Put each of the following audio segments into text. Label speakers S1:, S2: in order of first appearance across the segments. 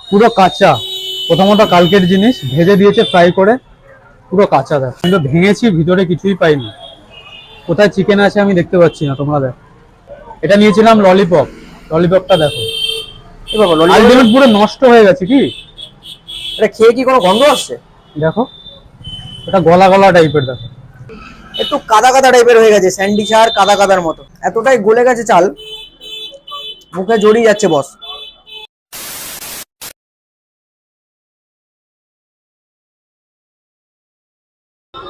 S1: পুরো কাঁচা। প্রথমত কালকের জিনিস ভেজে দিয়েছে ফ্রাই করে, পুরো কাঁচা। দেখ আমি তো ভেঙেছি, ভিতরে কিছুই পাইনি। কোথায় চিকেন আছে আমি দেখতে পাচ্ছি না। তোমরা দেখ, এটা নিয়েছিলাম ললিপপ। ললিপপটা দেখো,
S2: এ বাবা, ললিপপ
S1: আলটিমেট পুরো নষ্ট হয়ে গেছে। কি
S2: এটা খেয়ে কি কোনো গন্ধ আসছে?
S1: দেখো, এটা গলা গলা টাইপের। দেখো
S2: একটু কাদা কাদা টাইপের হয়ে গেছে, স্যান্ডউইচ আর কাদা কাদার মতো, এতটাই গলে গেছে চাল, মুখে জড়িয়ে যাচ্ছে বস।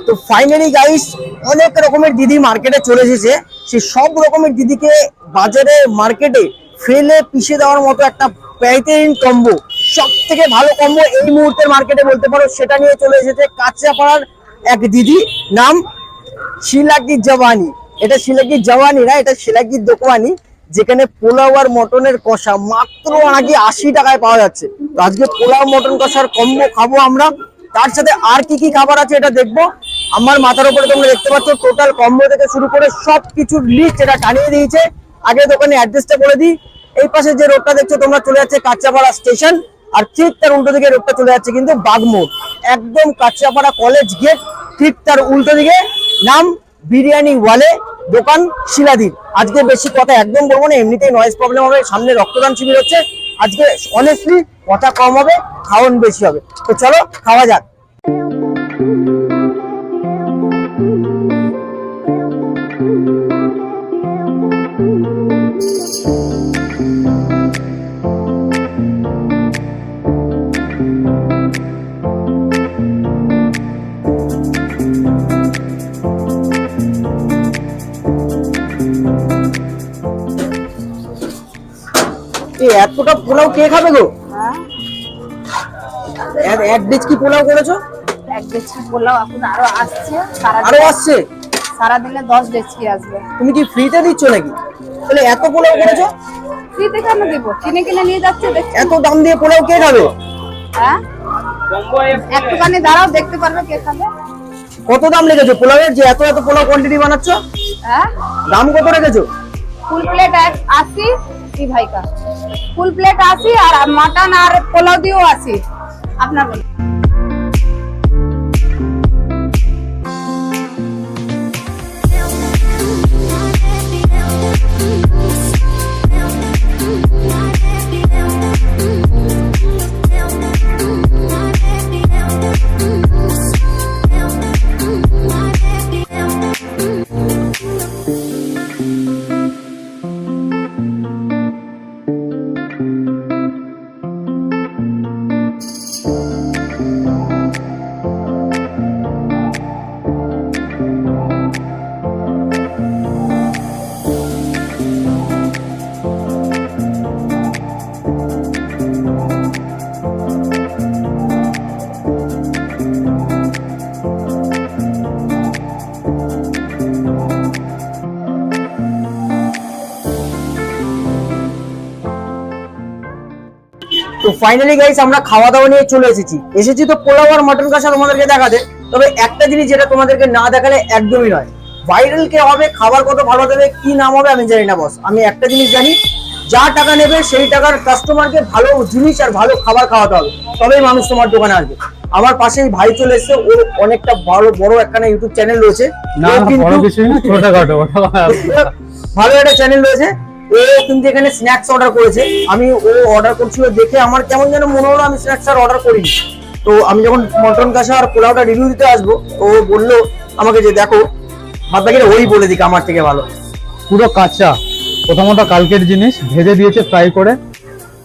S2: তো ফাইনালি গাইস, অনেক রকমের দিদি মার্কেটে চলে এসেছে। সেই সব রকমের দিদিকে বাজারে মার্কেটে ফেলে পিষে দেওয়ার মতো একটা প্যাকেটিং কম্বো, সব থেকে ভালো কম্বো এই মুহূর্তের মার্কেটে বলতে পারো, সেটা নিয়ে চলে এসেছে কাঁচরাপাড়ার এক দিদি, নাম শিলাকি জওয়ানি। এটা শিলাকি জওয়ানি না, এটা শিলাকি দোকানি, যেখানে পোলাও আর মটনের কষা মাত্র নাকি 80 টাকায় পাওয়া যাচ্ছে। তো আজকে পোলাও মটন কষার কম্বো খাবো আমরা, তার সাথে আর কি কি খাবার আছে এটা দেখবো। আমার মাথার উপরে তোমরা দেখতে পাচ্ছ টোটাল কম্বো থেকে শুরু করে সবকিছুর লিস্ট এটা টানিয়ে দিয়েছে। আগে দোকানে অ্যাড্রেসটা বলে দিই, এই পাশে যে রোডটা দেখছো তোমরা চলে যাচ্ছে কাঁচরাপাড়া স্টেশন, আর ঠিক তার উল্টো দিকে রোডটা চলে যাচ্ছে কিন্তু বাগমোড়, একদম কাঁচরাপাড়া কলেজ গেট ঠিক তার উল্টো দিকে। নাম বিরিয়ানি ওয়ালে, দোকান শিলাদির। আজকে বেশি কথা একদম বলবো না, এমনিতেই নয়েজ প্রবলেম হবে, সামনে রক্তদান শিবির হচ্ছে। আজকে অনেস্টলি কথা কম হবে, খাওয়ান বেশি হবে। তো চলো খাওয়া যাক। এতটা পোলাও কে খাবে গো? এক ডেচকি পোলাও করেছো?
S3: এক ডেচকি পোলাও এখন আরো আসছে,
S2: আরো আসছে?
S3: সারা দিনে 10 ডেচকি আসবে।
S2: তুমি কি ফ্রিতে দিচ্ছ নাকি? তাহলে এত পোলাও করেছো?
S3: ফ্রিতে কেন দিব? কিনে কিনে নিয়ে যাচ্ছে।
S2: এত দাম দিয়ে পোলাও কে খাবে?
S3: হ্যাঁ, একটুখানি দাঁড়াও, দেখতে পারবে কে খাবে।
S2: কত দাম লেগেছো পোলাওয়ের, যে এত এত পোলাও কোয়ান্টিটি বানাচ্ছ?
S3: হ্যাঁ,
S2: দাম কত রেখেছো?
S3: ফুল প্লেট 80 কি ভাই কা, ফুল প্লেট 80 আর মাটন আর পোলাও দিয়েও 80। আপনার বলুন।
S2: তো ফাইনালি গাইস, আমরা খাওয়া দাওয়া নিয়ে চলে এসেছি তো পোলাও আর মটন কষা তোমাদেরকে দেখাতে। তবে একটা জিনিস যেটা তোমাদেরকে না দেখালে একদমই নয়, ভাইরাল কে হবে, খাবার কত ভালো দেবে, কি নাম হবে আমি জানি না বস। আমি একটা জিনিস জানি, যা টাকা নেবে সেই টাকার কাস্টমারকে ভালো জিনিস আর ভালো খাবার খাওয়াতে হবে, তবেই মানুষ তোমার দোকানে আসবে। আমার পাশেই ভাই চলে এসেছে, ও অনেকটা বড় একখানা ইউটিউব চ্যানেল রয়েছে, ভালো একটা চ্যানেল রয়েছে। ও কিন্তু এখানে স্ন্যাক্স অর্ডার করেছে। আমি ও অর্ডার করছিল দেখে আমার কেমন যেন মনে হলো আমি স্ন্যাক্স আর অর্ডার করিনি। তো আমি যখন মটন কষা আর পোলাওটা রিভিউ দিতে আসবো, ও বললো আমাকে যে দেখো, বাদ বাকি ওই বলে দিক আমার থেকে ভালো।
S1: পুরো কাঁচা। প্রথমত কালকের জিনিস ভেজে দিয়েছে ফ্রাই করে,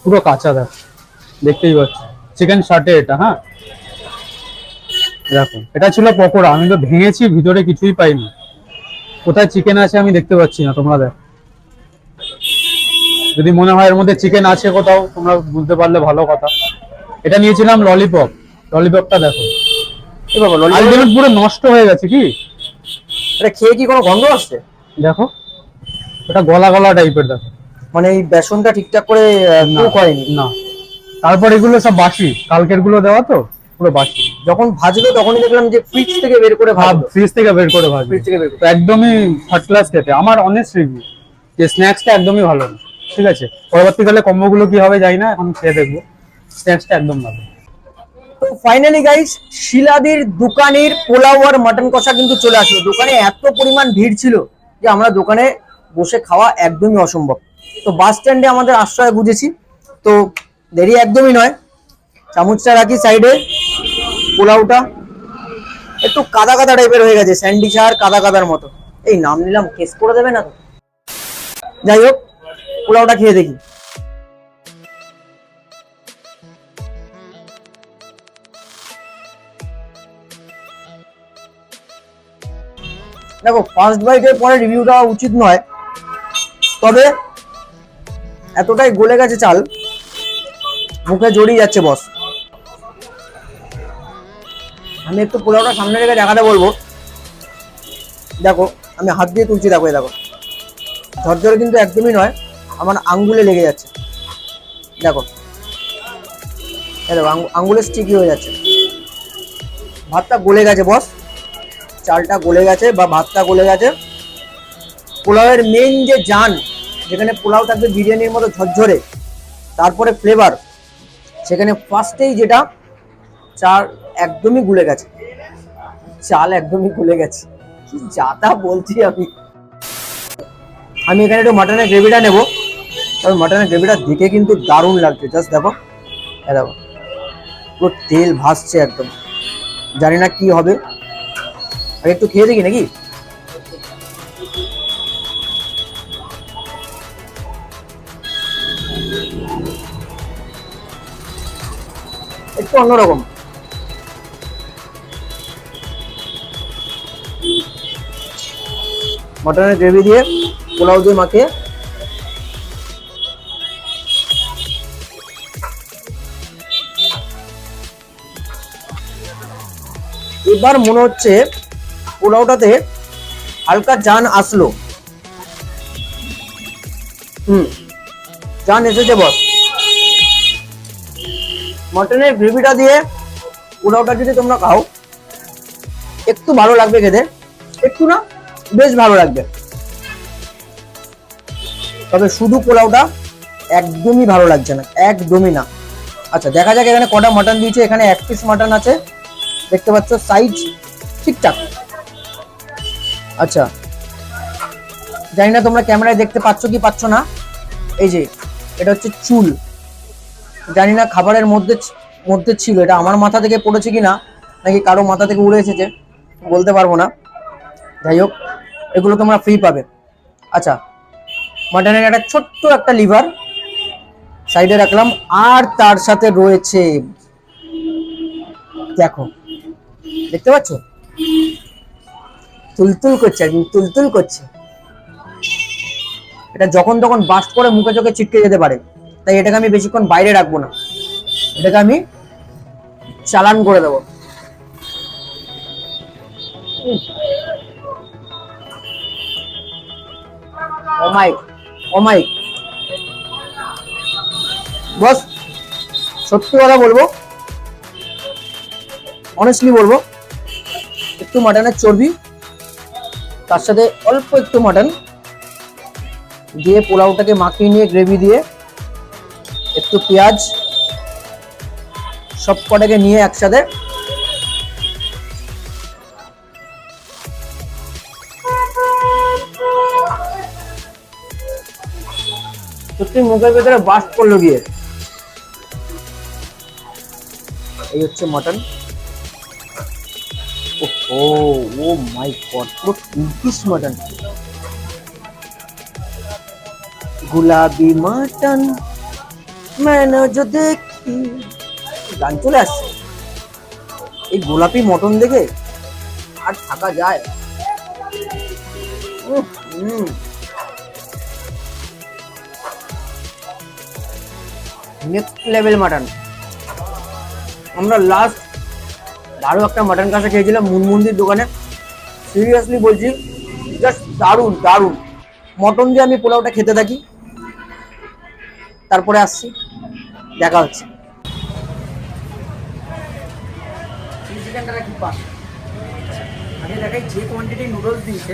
S1: পুরো কাঁচা। দেখ, দেখতেই পাচ্ছ চিকেন শাটে এটা। হ্যাঁ দেখো, এটা ছিল পকোড়া, আমি তো ভেঙেছি, ভিতরে কিছুই পাইনি। কোথায় চিকেন আছে আমি দেখতে পাচ্ছি না। তোমরা দেখ, যদি মনে হয় এর মধ্যে চিকেন আছে কোথাও, তোমরা বুঝতে পারলে ভালো কথা। এটা নিয়েছিলাম ললিপপ। ললিপপটা দেখো,
S2: এ বাবা,
S1: আলটিমেট পুরো নষ্ট হয়ে গেছে। কি
S2: এটা খেয়ে কি কোনো গন্ধ আসছে?
S1: দেখো, এটা গলা গলা টাইপের। দেখো
S2: মানে এই বেসনটা ঠিকঠাক করে কুক হয়নি
S1: না। তারপর এগুলো সব বাসি, কালকের গুলো দেওয়া তো পুরো বাসি।
S2: যখন ভাজলো তখনই দেখলাম যে ফ্রিজ থেকে বের করে ভাজলো।
S1: ফ্রিজ থেকে বের করে ভাজলো।
S2: ফ্রিজ থেকে বের করে
S1: তো একদমই থার্ড ক্লাস খেতে। আমার অনেস্ট রিভিউ যে স্ন্যাক্সটা একদমই ভালো না। ঠিক আছে, পরবর্তীকালে কম্বো গুলো কি হবে জানি না, এখন খেয়ে দেখবো। স্ন্যাক্সটা একদম ভালো।
S2: তো ফাইনালি গাইস, শিলাদির দোকানের পোলাও আর মাটন কষা কিন্তু চলে আসলো। দোকানে এত পরিমাণ ভিড় ছিল যে আমরা দোকানে বসে খাওয়া একদমই অসম্ভব। তো বাস স্ট্যান্ডে আমাদের আশ্রয় বুঝেছি, তো দেরি একদমই নয়। চামচটা রাখি সাইডে। পোলাওটা একটু কাদা কাদা টাইপের হয়ে গেছে, স্যান্ডউইচ আর কাদা কাদার মতো। এই নাম নিলাম, কেস করে দেবে না তো? যাই হোক, পোলাওটা খেয়ে দেখি। দেখো, ফার্স্ট বাইটের পরে রিভিউ দেওয়া উচিত নয়, তবে এতটাই গলে গেছে চাল, মুখে জড়িয়ে যাচ্ছে বস। আমি একটু পোলাওটা সামনে রেখে দেখাতে বলবো। দেখো, আমি হাত দিয়ে তুলছি, দেখো দেখো, ঝরঝরে কিন্তু একদমই নয়, আমার আঙ্গুলে লেগে যাচ্ছে। দেখো দেখো, আঙ্গুলে স্টিকি হয়ে যাচ্ছে। ভাতটা গলে গেছে বস, চালটা গলে গেছে বা ভাতটা গলে গেছে। পোলাওয়ের মেইন যে জান, যেখানে পোলাও থাকবে বিরিয়ানির মতো ঝরঝরে, তারপরে ফ্লেভার, সেখানে ফার্স্টেই যেটা চাল একদমই গুলে গেছে, চাল একদমই গুলে গেছে। কি যাতা বলছি আমি এখানে একটু মাটনের গ্রেভিটা নেবো। তবে মাটনের গ্রেভিটা দেখে কিন্তু দারুণ লাগছে। জাস্ট দেখো, দেখো পুরো তেল ভাসছে একদম। জানি না কি হবে, আর একটু খেয়ে দেখি নাকি। একটু অন্যরকম। মটনের গ্রেভি দিয়ে পোলাও দিয়ে মাখিয়ে এবার মনে হচ্ছে পোলাওটাতে হালকা জান আসলো। জান এসেছে বস। মটনের গ্রেভিটা দিয়ে পোলাওটা যদি তোমরা খাও, একটু ভালো লাগবে খেতে, একটু না বেশ ভালো লাগবে। তবে শুধু পোলাওটা একদমই ভালো লাগছে না, একদমই না। আচ্ছা, দেখা যাক এখানে কটা মাটন দিয়েছে। এখানে 1 পিস মাটন আছে, দেখতে পাচ্ছ, সাইজ ঠিকঠাক। আচ্ছা, জানি না তোমরা ক্যামেরায় দেখতে পাচ্ছ কি পাচ্ছ না। এই যে এটা হচ্ছে চুল, জানি না খাবারের মধ্যে ছিল, এটা আমার মাথা থেকে পড়েছে কিনা নাকি কারো মাথা থেকে উড়ে এসেছে বলতে পারবো না। যাই হোক, এগুলো তোমরা ফ্রি পাবে। আচ্ছা, মাটনের একটা ছোট্ট একটা লিভার সাইডে রাখলাম, আর তার সাথে রয়েছে, দেখো দেখতে পাচ্ছ, তুলতুল করছে, একদম তুলতুল করছে। এটা যখন তখন বাস্ট করে মুখে চোখে ছিটকে যেতে পারে, তাই এটাকে আমি বেশিক্ষণ বাইরে রাখবো না, এটাকে আমি চালান করে দেবো। ওমাই বস, সত্যি কথা বলবো, অনেস্টলি বলবো, একটু মাটনের চর্বি, তার সাথে অল্প একটু মাটন দিয়ে পোলাওটাকে মাখিয়ে নিয়ে গ্রেভি দিয়ে একটু পেঁয়াজ, সব কটাকে নিয়ে একসাথে সত্যি মুখের ভেতরে বাস্ট করলো গিয়ে। এই হচ্ছে মাটন। ও মাই গড, পুরো 2 পিস মাটন, গুলাবি মাটন मैंने जो देखी, গান চলে আসছে। এই গোলাপি মটন দেখে আর থাকা যায়? Next level mutton. আমরা লাস্ট আরো একটা মাটন কষা খেয়েছিলাম মুনমুন্দির দোকানে। সিরিয়াসলি বলছি, জাস্ট দারুণ দারুণ। মটন দিয়ে আমি পোলাওটা খেতে থাকি, তারপরে আসছি, দেখা হচ্ছে। চিলি চিকেনটা কি পাস আগে দেখাই। যে কোয়ান্টিটি নুডলস দিয়েছে,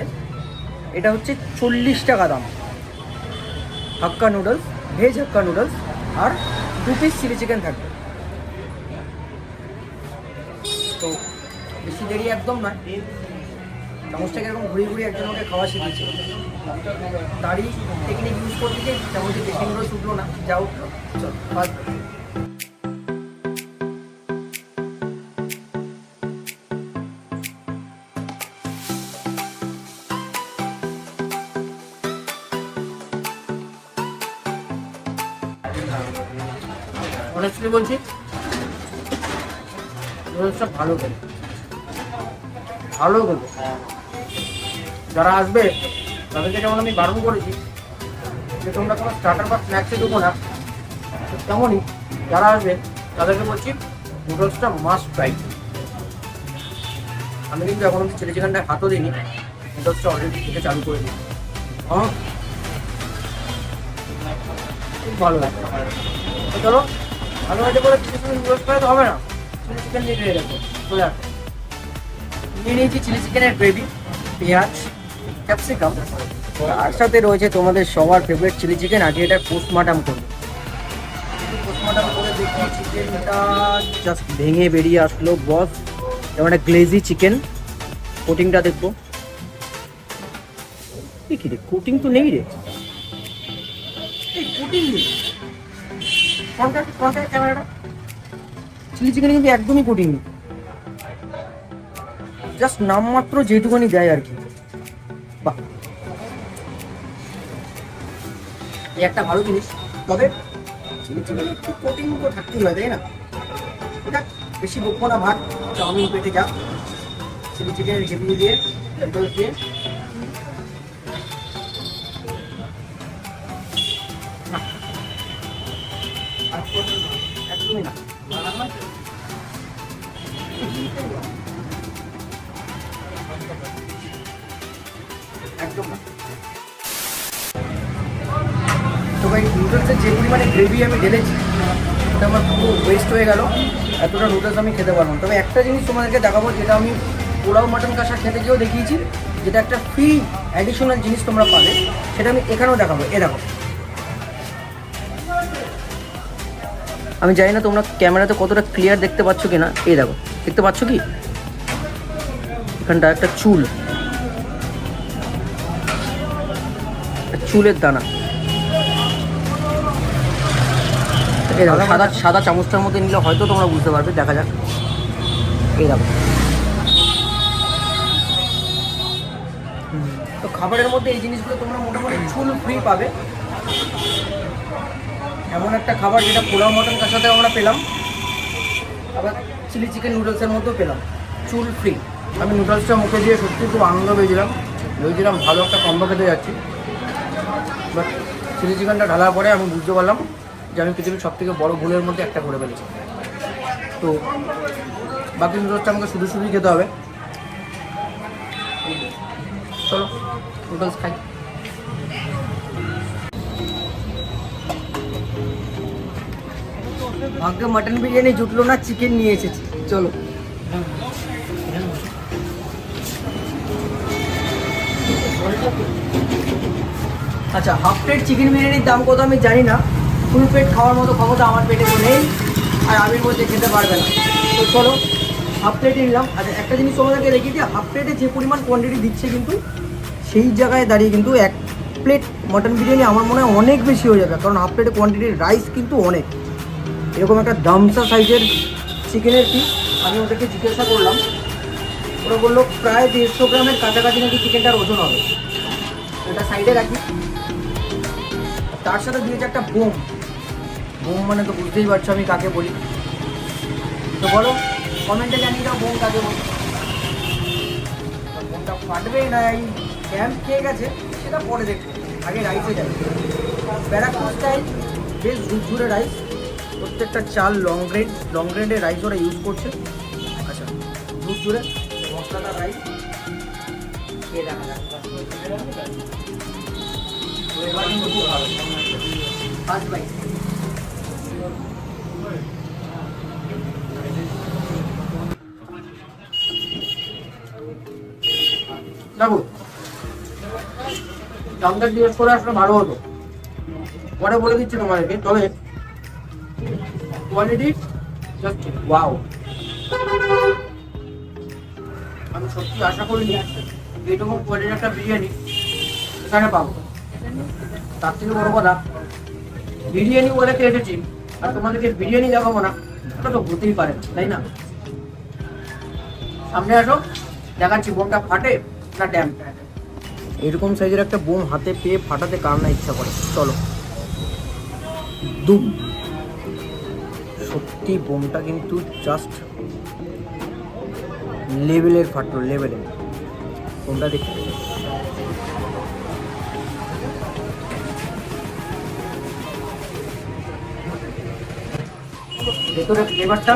S2: এটা হচ্ছে 40 টাকা দাম। হাক্কা নুডলস, ভেজ হাক্কা নুডলস, আর 2 পিস চিলি চিকেন থাকবে। তো বেশি দেরি একদম নয়, চামচটাকে এরকম ঘুরিয়ে ঘুরিয়ে একজন ওকে খাওয়া শিখেছে, তারই টেকনিক ইউজ করতে গিয়ে চামচের বেশি নুডলস উঠলো না, যা উঠলো চল ফার্স্ট। অনেস্টলি বলছি নুডলসটা ভালো খেলে, ভালো খেলে। যারা আসবে তাদেরকে যেমন আমি বারণ করেছি যে তোমরা কোনো স্টার্টার বা স্ন্যাক্সে দেবো না, তেমনই যারা আসবে তাদেরকে বলছি নুডলসটা মাস্ট ট্রাই। আমি কিন্তু এখন অব্দি চিলি চিকেনটায় হাতও দিইনি, নুডলসটা অলরেডি থেকে চালু করে দিই। খুব ভালো লাগে। তো চলো ভালো হয়েছে করে কিছু সময় নুডলস খাওয়া তো হবে না, চিলি চিকেন নিয়ে নিয়ে রাখবো চলে আসবে। নিয়ে নিয়েছি চিলি চিকেনের গ্রেভি, পেঁয়াজ, ক্যাপসিকাম, তার সাথে রয়েছে তোমাদের সবার ফেভারিট চিলি চিকেন। আজকে এটা পোস্টমর্টম করবো, পোস্টমর্টম করে দেখি চিকেনটা জাস্ট ভেঙে বেরিয়ে আসলো বস। যেমন একটা গ্লেজি চিকেন, কোটিংটা দেখবো। দেখি রে কোটিং তো নেই রে, এই কোটিং নেই ক্যামেরাটা। চিলি চিকেনে কিন্তু একদমই কোটিং নেই, জাস্ট নামমাত্র যেটুকুনি দেয় আর কি। বাহ, এই একটা ভালো জিনিস। তবে চিলি চিকেনে একটু কোটিং তো থাকতেই হয়, তাই না? এটা বেশি বকবো না, ভাত চাউমিন পেটে যা, চিলি চিকেনের গ্রেভি দিয়ে নুডলস দিয়ে একদমই না। একদম না। তো ভাই নুডলসের যে পরিমাণে গ্রেভি আমি ঢেলেছি ওটা আমার পুরো ওয়েস্ট হয়ে গেল, এতটা নুডলস আমি খেতে পারবো না। তবে একটা জিনিস তোমাদেরকে দেখাবো, যেটা আমি পোলাও মাটন কষা খেতে গিয়েও দেখিয়েছি, যেটা একটা ফ্রি অ্যাডিশনাল জিনিস তোমরা পাবে, সেটা আমি এখানেও দেখাবো। এ দেখো, আমি জানি না তোমরা ক্যামেরাতে কতটা ক্লিয়ার দেখতে পাচ্ছ কিনা। এই দেখো, দেখতে পাচ্ছ কি এখানটা একটা চুল, চুলের দানা। এই দেখো, সাদা সাদা চামচটার মধ্যে নিলে হয়তো তোমরা বুঝতে পারবে, দেখা যাক। এই দেখো, তো খাবারের মধ্যে এই জিনিসগুলো তোমরা মোটামুটি চুল ফ্রি পাবে। এমন একটা খাবার যেটা পোলাও মটন কষাতে আমরা পেলাম, আবার চিলি চিকেন নুডলসের মধ্যেও পেলাম, চুল ফ্রি। আমি নুডলসটা মুখে দিয়ে সত্যি খুব আনন্দ পেয়েছিলাম, ভেবেছিলাম ভালো একটা কম্বো খেতে যাচ্ছি। বাট চিলি চিকেনটা ঢালার পরে আমি বুঝতে পারলাম যে আমি পৃথিবীর সবথেকে বড় ভুলের মধ্যে একটা করে ফেলেছি। তো বাকি নুডলসটা আমাকে শুধু শুধুই খেতে হবে। চলো নুডলস খাই। ভাগ্যে মাটন বিরিয়ানি জুটলো না, চিকেন নিয়ে এসেছি। চলো আচ্ছা, হাফ প্লেট চিকেন বিরিয়ানির দাম কত আমি জানি না, ফুল প্লেট খাওয়ার মতো ক্ষমতা আমার পেটে তো নেই, আর আমির মধ্যে খেতে পারবে না। তো চলো হাফ প্লেটে নিলাম। আচ্ছা, একটা জিনিস তোমাদেরকে রেখে দিই, হাফ প্লেটে যে পরিমাণ কোয়ান্টিটি দিচ্ছে কিন্তু সেই জায়গায় দাঁড়িয়ে কিন্তু এক প্লেট মটন বিরিয়ানি আমার মনে হয় অনেক বেশি হয়ে যাবে, কারণ হাফ প্লেটে কোয়ান্টিটির রাইস কিন্তু অনেক। এরকম একটা দামসা সাইজের চিকেনের পিস আমি ওদেরকে জিজ্ঞাসা করলাম, ওরা বললো প্রায় 150 গ্রামের কাছাকাছি নাকি চিকেনটার ওজন হবে। এটা সাইডে রাখি। তার সাথে দিয়েছে একটা বোম। বোম মানে তো বুঝতেই পারছো আমি কাকে বলি, তো বলো কমেন্টে জানিয়ে দাও বোম কাকে বলি। বোমটা ফাটবে না এই ক্যাম্প খেয়ে গেছে সেটা পরে দেখবো, আগে রাইসে যাবে। ব্যারাকপুর স্টাইল বেশ ঝুরঝুরে রাইস, প্রত্যেকটা চাল লং গ্রেডের রাইস ওরা ইউজ করছে। আচ্ছা, ঝুরঝুরে মশলাদার রাইস খেয়ে দেখা যাক। এবার কিন্তু খুব ভালো ফার্স্ট বাইট। দেখো দামটা জিজ্ঞেস করে আসলে ভালো হতো, পরে বলে দিচ্ছি তোমাদেরকে। তবে কোয়ালিটি জাস্ট ওয়াও। আমি সত্যি আশা করিনি এরকম কোয়ালিটির একটা বিরিয়ানি এখানে পাবো। তার থেকে বড় কথা, বিরিয়ানি বলে এসেছি আর তোমাদেরকে বিরিয়ানি দেখাবো না, এটা তো হতেই পারে, তাই না? সামনে আসো, দেখাচ্ছি বোমটা ফাটে না ড্যাম। এরকম সাইজের একটা বোম হাতে পেয়ে ফাটাতে কার না ইচ্ছা করে। চলো। দুম। সত্যি বোমটা কিন্তু জাস্ট লেভেলের ফাটলো, লেভেলের। বোমটা দেখি। ভেতরে ফ্লেভারটা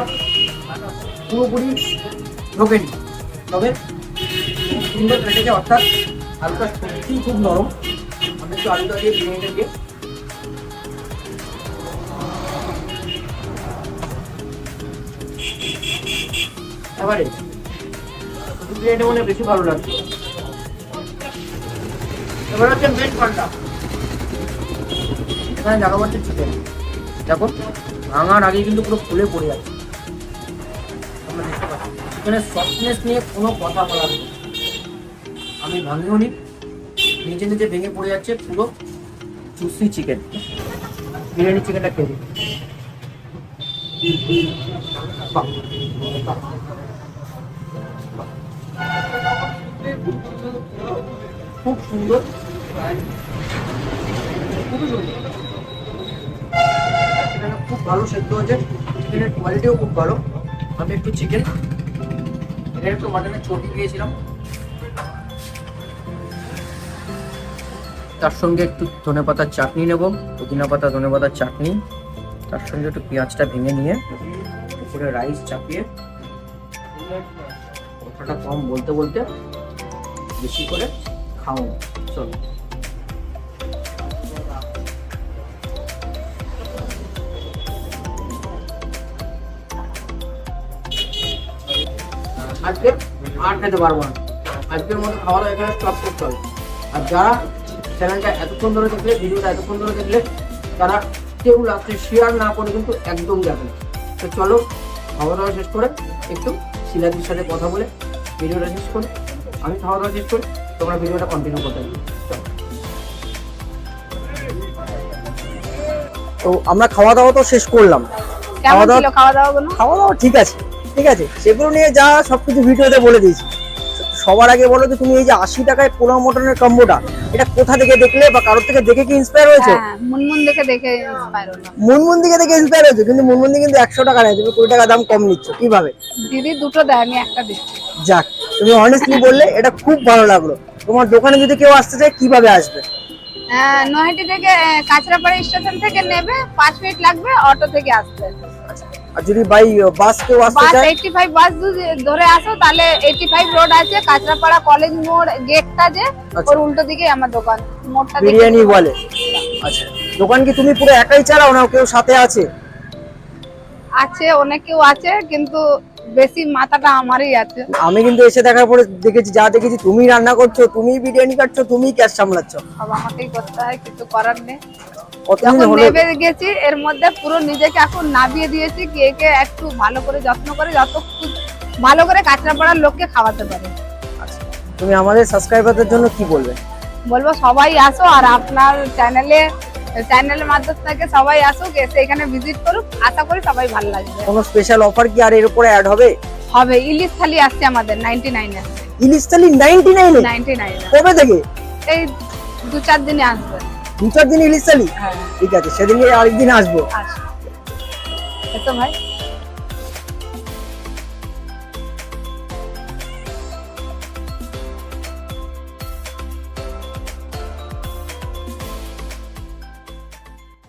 S2: পুরোপুরি ঢোকেনি, তবে সুন্দর কেটেছে, অর্থাৎ আলুটা সত্যি খুব নরম। আমি একটু আলুটা দিয়ে বিরিয়ানিটা দিয়ে এবারে বিরিয়ানিটা মনে বেশি ভালো লাগছে। এবার হচ্ছে মেন পান্ডা, এখানে দেখা পাচ্ছে চিকেন। দেখো ভাঙার আগে কিন্তু পুরো ফুলে পড়ে যাচ্ছে। আমরা দেখতে পাচ্ছি চিকেনের সফটনেস নিয়ে কোনো কথা বলার নেই। আমি ভাঙিও নি, নিজে নিজে ভেঙে পড়ে যাচ্ছে পুরো জুসি চিকেন। বিরিয়ানি চিকেনটা খেয়ে দিই। খুব সুন্দর, খুবই সুন্দর। এখানে খুব ভালো সেদ্ধ হয়েছে, চিকেনের কোয়ালিটিও খুব ভালো। আমি একটু চিকেন, এখানে একটু মাটনের চটি দিয়েছিলাম, তার সঙ্গে একটু ধনেপাতার চাটনি নেব, পুদিনা পাতা ধনেপাতার চাটনি, তার সঙ্গে একটু পেঁয়াজটা ভেঙে নিয়ে উপরে রাইস চাপিয়ে, কথাটা কম বলতে বলতে বেশি করে খাও। চলো। আজকে আর খেতে পারবো না, আজকের মতো খাওয়া দাওয়া এখানে স্টপ করতে হবে। আর যারা চ্যানেলটা এতক্ষণ ধরে দেখলে, ভিডিওটা এতক্ষণ ধরে দেখলে, তারা কেউ লাস্টে শেয়ার না করে কিন্তু একদম যাবে না। তো চলো খাওয়া দাওয়া শেষ করে একটু শিলাদির সাথে কথা বলে ভিডিওটা শেষ করে আমি খাওয়া দাওয়া শেষ করি, তোমরা ভিডিওটা কন্টিনিউ করতে পারবে। তো আমরা খাওয়া দাওয়া তো শেষ করলাম।
S3: কেমন ছিল খাওয়া দাওয়া গুলো?
S2: খাওয়া দাওয়া ঠিক আছে, ঠিক আছে, সেগুলো নিয়ে যা সবকিছু ভিডিওতে বলে দিয়েছি। সবার আগে বলো যে তুমি এই যে 80 টাকায় পোলাও মটনের কম্বোটা, এটা কোথা থেকে দেখলে বা কারোর থেকে দেখে কি ইন্সপায়ার হয়েছে?
S3: হ্যাঁ, মুনমুন দেখে ইন্সপায়ার হলাম।
S2: মুনমুন দিকে দেখে ইন্সপায়ার হয়েছে, কিন্তু মুনমুন দিকে কিন্তু 100 টাকা নেয়, তুমি 20 টাকা দাম কম নিচ্ছ, কিভাবে?
S3: দিদি দুটো দেয়, আমি একটা দিচ্ছি।
S2: যাক, তুমি অনেস্টলি বললে, এটা খুব ভালো লাগলো। তোমার দোকানে যদি কেউ আসতে চায় কিভাবে আসবে?
S3: নয়হাটি থেকে কাঁচরাপাড়া স্টেশন থেকে নেবে, 5 মিনিট লাগবে অটো থেকে আসতে।
S2: আর যদি বাই বাস কেউ আসতে
S3: বাস
S2: চায়?
S3: 85 বাস ধরে আসো, তাহলে 85 রোড আছে, কাঁচরাপাড়া কলেজ মোড় গেটটা যে ওর উল্টো দিকে আমার দোকান, মোড়টা দেখে
S2: বিরিয়ানি বলে। আচ্ছা, দোকান কি তুমি পুরো একাই চালাও না কেউ সাথে আছে?
S3: আছে, অনেকেও আছে, কিন্তু বেশি মাথাটা আমারই আছে।
S2: আমি কিন্তু এসে দেখার পরে দেখেছি, যা দেখেছি তুমি রান্না করছো, তুমি বিরিয়ানি কাটছো, তুমি ক্যাশ সামলাচ্ছ।
S3: সব আমাকেই করতে হয়, কিছু করার নেই।
S2: কতদিন
S3: যখন
S2: হলো?
S3: নেবে গেছি এর মধ্যে পুরো নিজেকে এখন নামিয়ে দিয়েছি, কি একে একটু ভালো করে যত্ন করে যত ভালো করে কাঁচরাপাড়ার লোককে খাওয়াতে পারে।
S2: আচ্ছা, তুমি আমাদের সাবস্ক্রাইবারদের জন্য কি বলবে?
S3: বলবো সবাই আসো, আর আপনার চ্যানেলের মাধ্যম থেকে সবাই আসুক, এসে এখানে ভিজিট করুক, আশা করি সবাই ভালো লাগবে।
S2: কোনো স্পেশাল অফার কি আর এর উপরে অ্যাড হবে?
S3: হবে, ইলিশ থালি আসছে আমাদের 99 এ।
S2: ইলিশ থালি 99 এ?
S3: 99 এ।
S2: কবে থেকে?
S3: এই 2-4 দিনে আসবে।
S2: 2-4 দিন ইলিশ থালি?
S3: হ্যাঁ,
S2: ঠিক আছে, সেদিন আরেকদিন আসবো।
S3: আসবে। এতো ভাই